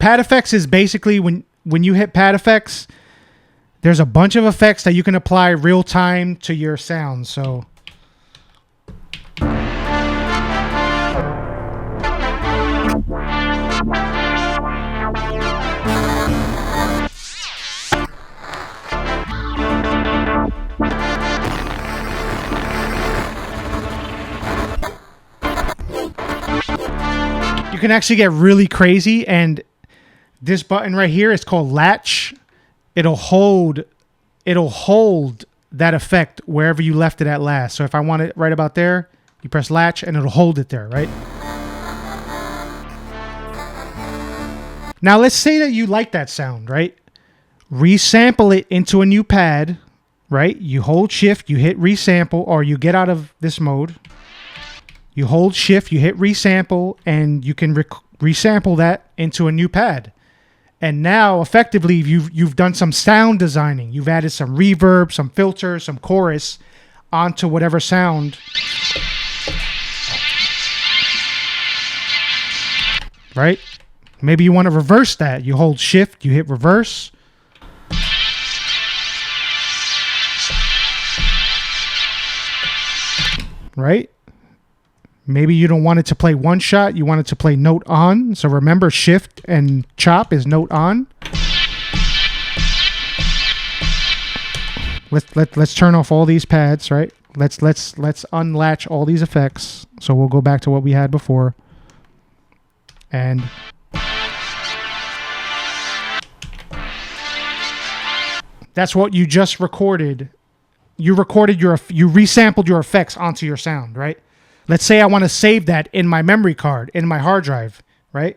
pad effects is basically when you hit pad effects, there's a bunch of effects that you can apply real time to your sound. So you can actually get really crazy, and this button right here is called latch. It'll hold that effect wherever you left it at last. So if I want it right about there, you press latch and it'll hold it there, right? Now let's say that you like that sound, right? Resample it into a new pad, right? You hold shift, you hit resample, or you get out of this mode. You hold shift, you hit resample, and you can resample that into a new pad. And now, effectively, you've done some sound designing. You've added some reverb, some filter, some chorus onto whatever sound. Right? Maybe you want to reverse that. You hold shift, you hit reverse. Right? Maybe you don't want it to play one shot. You want it to play note on. So remember, shift and chop is note on. Let's turn off all these pads, right? Let's unlatch all these effects. So we'll go back to what we had before. And that's what you just recorded. You resampled your effects onto your sound, right? Let's say I want to save that in my memory card, in my hard drive, right?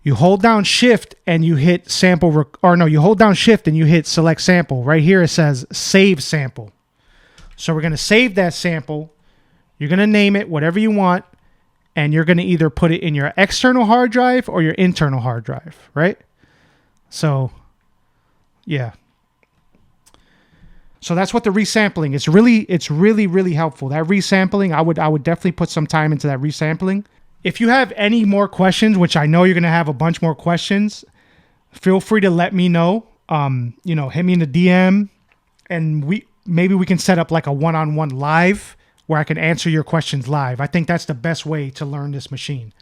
You hold down shift and you hit sample, you hold down shift and you hit select sample. Right here it says save sample. So we're going to save that sample. You're going to name it whatever you want, and you're going to either put it in your external hard drive or your internal hard drive, right? So, yeah. So that's what the resampling is. It's really helpful. That resampling, I would definitely put some time into that resampling. If you have any more questions, which I know you're gonna have a bunch more questions, feel free to let me know. Hit me in the DM, and maybe we can set up like a one-on-one live where I can answer your questions live. I think that's the best way to learn this machine.